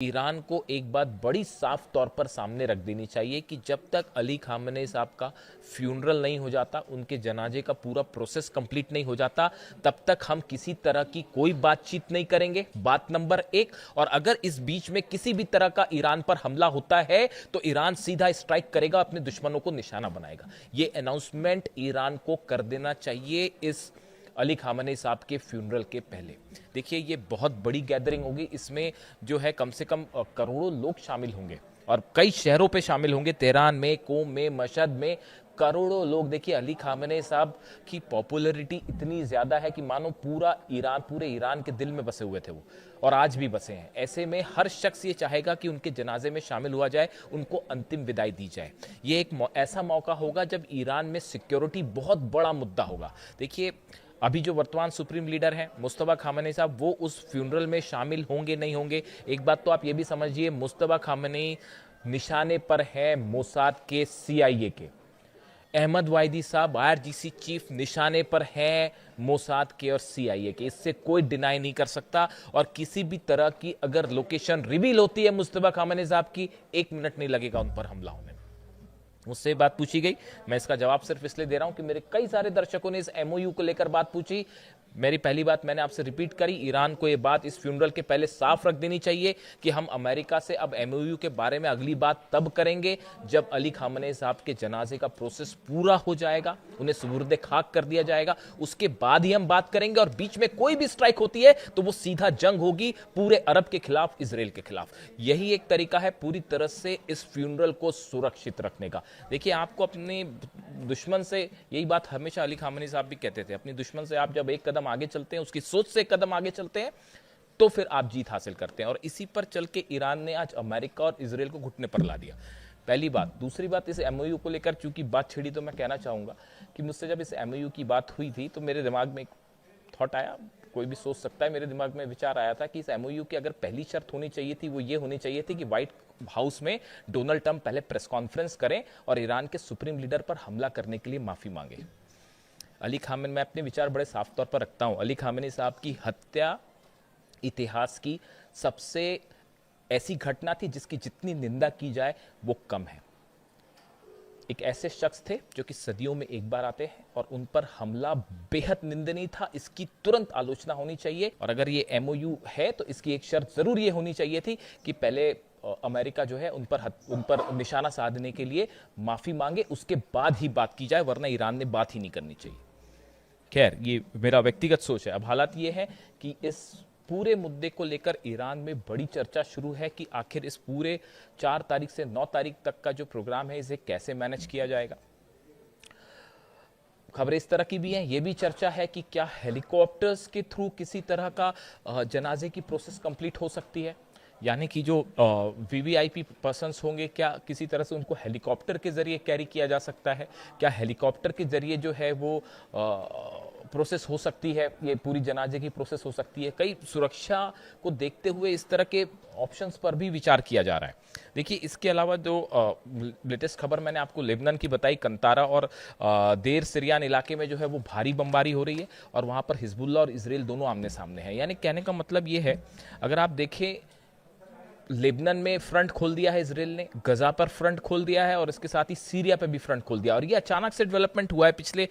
Iran को एक बात बड़ी साफ तौर पर सामने रख देनी चाहिए कि जब तक अली खामेनेई साहब का फ्यूनरल नहीं हो जाता, उनके जनाजे का पूरा प्रोसेस कंप्लीट नहीं हो जाता, तब तक हम किसी तरह की कोई बातचीत नहीं करेंगे। बात नंबर एक। और अगर इस बीच में किसी भी तरह का ईरान पर हमला होता है तो ईरान सीधा स्ट्राइक करेगा, अपने दुश्मनों को निशाना बनाएगा। ये अनाउंसमेंट ईरान को कर देना चाहिए इस अली खामेनेई साहब के फ्यूनरल के पहले। देखिए, ये बहुत बड़ी गैदरिंग होगी, इसमें जो है कम से कम करोड़ों लोग शामिल होंगे और कई शहरों पे शामिल होंगे, तेहरान में, कोम में, मशहद में करोड़ों लोग। देखिए, अली खामेनेई साहब की पॉपुलैरिटी इतनी ज़्यादा है कि मानो पूरे ईरान के दिल में बसे हुए थे वो, और आज भी बसे हैं। ऐसे में हर शख्स ये चाहेगा कि उनके जनाजे में शामिल हुआ जाए, उनको अंतिम विदाई दी जाए। ये एक ऐसा मौका होगा जब ईरान में सिक्योरिटी बहुत बड़ा मुद्दा होगा। देखिए, अभी जो वर्तमान सुप्रीम लीडर हैं मुस्तफा खामेनेई साहब, वो उस फ्यूनरल में शामिल होंगे नहीं होंगे। एक बात तो आप ये भी समझिए, मुस्तफा खामेनेई निशाने पर है मोसाद के, CIA के। अहमद वाहिदी साहब IRGC चीफ निशाने पर हैं मोसाद के और CIA के। इससे कोई डिनाई नहीं कर सकता। और किसी भी तरह की अगर लोकेशन रिवील होती है मुस्तफा खामेनेई साहब की, 1 मिनट नहीं लगेगा उन पर हमला होने में। मुझसे बात पूछी गई, मैं इसका जवाब सिर्फ इसलिए दे रहा हूं कि मेरे कई सारे दर्शकों ने इस MOU को लेकर बात पूछी। मेरी पहली बात मैंने आपसे रिपीट करी, ईरान को यह बात इस फ्यूनरल के पहले साफ रख देनी चाहिए कि हम अमेरिका से अब MOU के बारे में अगली बात तब करेंगे जब अली खामेनेई साहब के जनाजे का प्रोसेस पूरा हो जाएगा, उन्हें सुबुर्दे खाक कर दिया जाएगा, उसके बाद ही हम बात करेंगे। और बीच में कोई भी स्ट्राइक होती है तो वो सीधा जंग होगी पूरे अरब के खिलाफ, इसराइल के खिलाफ। यही एक तरीका है पूरी तरह से इस फ्यूनरल को सुरक्षित रखने का। देखिए, आपको अपने दुश्मन से, यही बात हमेशा अली खामेनेई साहब भी कहते थे, अपने दुश्मन से आप जब एक कदम आगे चलते हैं, उसकी सोच से एक कदम आगे चलते हैं, तो फिर आप जीत हासिल करते हैं। और इसी पर चल के ईरान ने आज अमेरिका और इसराइल को घुटने पर ला दिया। पहली बात। दूसरी बात, इस MOU को लेकर चूंकि बात छिड़ी, तो मैं कहना चाहूंगा कि मुझसे जब इस MOU की बात हुई थी तो मेरे दिमाग में एक थॉट आया, कोई भी सोच सकता है, मेरे दिमाग में विचार आया था कि इस MOU की अगर पहली शर्त होनी चाहिए थी, वो ये होनी चाहिए थी कि व्हाइट हाउस में डोनाल्ड ट्रंप पहले प्रेस कॉन्फ्रेंस करें और ईरान के सुप्रीम लीडर पर हमला करने के लिए माफी मांगे। अली खामेनेई, मैं अपने विचार बड़े साफ तौर पर रखता हूं, अली खामेनेई साहब की हत्या इतिहास की सबसे ऐसी घटना थी जिसकी जितनी निंदा की जाए वो कम है। एक ऐसे शख्स थे जो कि सदियों में एक बार आते हैं और उन पर हमला बेहद निंदनीय था, इसकी तुरंत आलोचना होनी चाहिए। और अगर ये MOU है तो इसकी एक शर्त जरूर ये होनी चाहिए थी कि पहले अमेरिका जो है उन पर निशाना साधने के लिए माफी मांगे, उसके बाद ही बात की जाए, वरना ईरान ने बात ही नहीं करनी चाहिए। खैर, ये मेरा व्यक्तिगत सोच है। अब हालात ये है कि इस पूरे मुद्दे को लेकर ईरान में बड़ी चर्चा शुरू है कि आखिर इस पूरे 4 तारीख से 9 तारीख तक का जो प्रोग्राम है, इसे कैसे मैनेज किया जाएगा। खबरें इस तरह की भी हैं, ये भी चर्चा है कि क्या हेलीकॉप्टर्स के थ्रू किसी तरह का जनाजे की प्रोसेस कंप्लीट हो सकती है, यानी कि जो VVIP पर्सन्स होंगे, क्या किसी तरह से उनको हेलीकॉप्टर के जरिए कैरी किया जा सकता है, क्या हेलीकॉप्टर के जरिए जो है वो प्रोसेस हो सकती है, ये पूरी जनाजे की प्रोसेस हो सकती है। कई सुरक्षा को देखते हुए इस तरह के ऑप्शंस पर भी विचार किया जा रहा है। देखिए, इसके अलावा जो लेटेस्ट खबर मैंने आपको लेबनान की बताई, कंतारा और देर सिरियान इलाके में जो है वो भारी बमबारी हो रही है और वहाँ पर हिजबुल्लाह और इसराइल दोनों आमने सामने हैं। यानी कहने का मतलब ये है, अगर आप देखें, लेबनान में फ्रंट खोल दिया है इसराइल ने, गजा पर फ्रंट खोल दिया है और इसके साथ ही सीरिया पे भी फ्रंट खोल दिया। और ये अचानक से डेवलपमेंट हुआ है, पिछले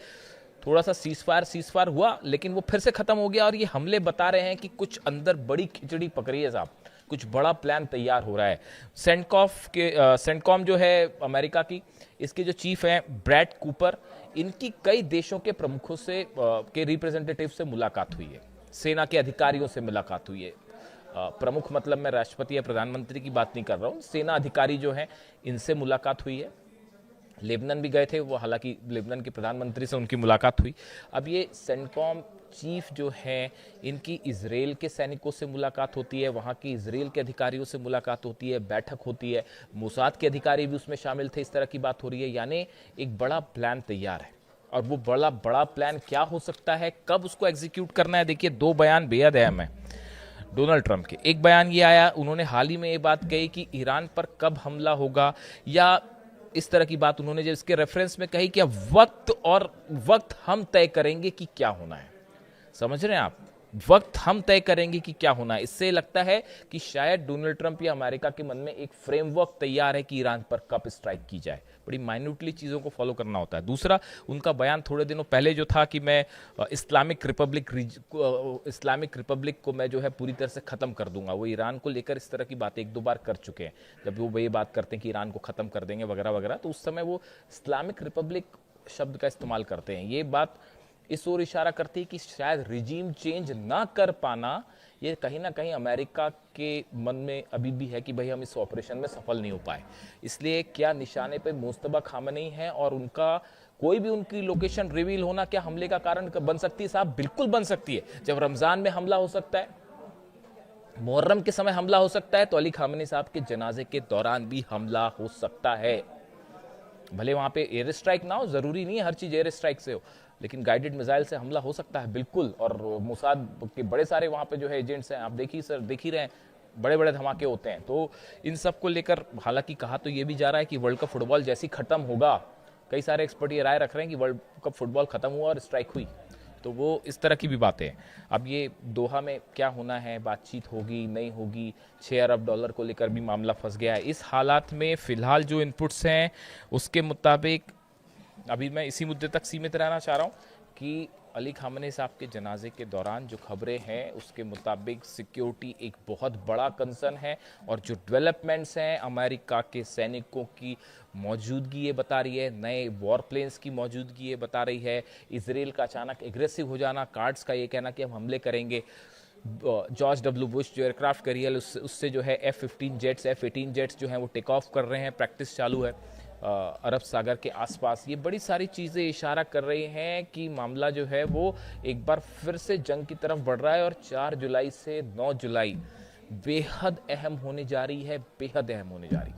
थोड़ा सा सीजफायर हुआ, लेकिन वो फिर से खत्म हो गया। और ये हमले बता रहे हैं कि कुछ अंदर बड़ी खिचड़ी पक रही है साहब, कुछ बड़ा प्लान तैयार हो रहा है। सेंटकॉम जो है अमेरिका की, इसके जो चीफ हैं ब्रैड कूपर, इनकी कई देशों के प्रमुखों से के रिप्रेजेंटेटिव से मुलाकात हुई है, सेना के अधिकारियों से मुलाकात हुई है। प्रमुख मतलब मैं राष्ट्रपति या प्रधानमंत्री की बात नहीं कर रहा हूँ, सेना अधिकारी जो हैं इनसे मुलाकात हुई है। लेबनान भी गए थे वो, हालांकि लेबनान के प्रधानमंत्री से उनकी मुलाकात हुई। अब ये सेंटकॉम चीफ जो हैं, इनकी इजराइल के सैनिकों से मुलाकात होती है, वहाँ की इजराइल के अधिकारियों से मुलाकात होती है, बैठक होती है, मोसाद के अधिकारी भी उसमें शामिल थे, इस तरह की बात हो रही है। यानी एक बड़ा प्लान तैयार है। और वो बड़ा प्लान क्या हो सकता है, कब उसको एग्जीक्यूट करना है। देखिए, 2 बयान बेहद अहम है डोनाल्ड ट्रंप के। एक बयान ये आया, उन्होंने हाल ही में ये बात कही कि ईरान पर कब हमला होगा, या इस तरह की बात उन्होंने जो इसके रेफरेंस में कही कि वक्त हम तय करेंगे कि क्या होना है। समझ रहे हैं आप, वक्त हम तय करेंगे कि क्या होना है। इससे लगता है कि शायद डोनाल्ड ट्रंप या अमेरिका के मन में एक फ्रेमवर्क तैयार है कि ईरान पर कब स्ट्राइक की जाए। बड़ी माइन्यूटली चीज़ों को फॉलो करना होता है। दूसरा, उनका बयान थोड़े दिनों पहले जो था कि मैं इस्लामिक रिपब्लिक को मैं जो है पूरी तरह से ख़त्म कर दूंगा, वो ईरान को लेकर इस तरह की बातें एक दो बार कर चुके हैं। जब वो ये बात करते हैं कि ईरान को ख़त्म कर देंगे वगैरह वगैरह, तो उस समय वो इस्लामिक रिपब्लिक शब्द का इस्तेमाल करते हैं। ये बात इस ओर इशारा करती है कि शायद रिजीम चेंज ना कर पाना ये कहीं ना कहीं अमेरिका के मन में अभी भी है कि भाई हम इस ऑपरेशन में सफल नहीं हो पाए। इसलिए क्या निशाने पे मुस्तबा खामनेई है और उनका कोई भी उनकी लोकेशन रिवील होना क्या हमले का कारण बन सकती है? साहब बिल्कुल बन सकती है। जब रमजान में हमला हो सकता है, मुहर्रम के समय हमला हो सकता है, तो अली खामनेई साहब के जनाजे के दौरान भी हमला हो सकता है। भले वहां पे एयर स्ट्राइक ना हो, जरूरी नहीं है हर चीज एयर स्ट्राइक से हो, लेकिन गाइडेड मिसाइल से हमला हो सकता है बिल्कुल। और मोसाद के बड़े सारे वहां पे जो है एजेंट्स हैं, आप देखिए सर, देख ही रहे हैं, बड़े बड़े धमाके होते हैं। तो इन सब को लेकर हालांकि कहा तो ये भी जा रहा है कि वर्ल्ड कप फुटबॉल जैसी खत्म होगा, कई सारे एक्सपर्ट ये राय रख रहे हैं कि वर्ल्ड कप फुटबॉल खत्म हुआ और स्ट्राइक हुई, तो वो इस तरह की भी बातें हैं। अब ये दोहा में क्या होना है, बातचीत होगी नहीं होगी, $6 अरब को लेकर भी मामला फंस गया है। इस हालात में फिलहाल जो इनपुट्स हैं उसके मुताबिक अभी मैं इसी मुद्दे तक सीमित रहना चाह रहा हूँ कि अली खामनेई साहब के जनाजे के दौरान जो खबरें हैं उसके मुताबिक सिक्योरिटी एक बहुत बड़ा कंसर्न है, और जो डेवलपमेंट्स हैं अमेरिका के सैनिकों की मौजूदगी ये बता रही है, नए वॉर प्लेन्स की मौजूदगी ये बता रही है, इजराइल का अचानक एग्रेसिव हो जाना, कार्ड्स का ये कहना कि हम हमले करेंगे, जॉर्ज डब्ल्यू बुश जो एयरक्राफ्ट कैरियर उससे जो है F-15 जेट्स F-18 जेट्स जो हैं वो टेक ऑफ कर रहे हैं, प्रैक्टिस चालू है अरब सागर के आसपास। ये बड़ी सारी चीज़ें इशारा कर रही हैं कि मामला जो है वो एक बार फिर से जंग की तरफ बढ़ रहा है, और 4 जुलाई से 9 जुलाई बेहद अहम होने जा रही है, बेहद अहम होने जा रही है।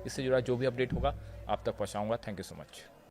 इससे जुड़ा जो भी अपडेट होगा आप तक पहुंचाऊंगा। Thank you so much.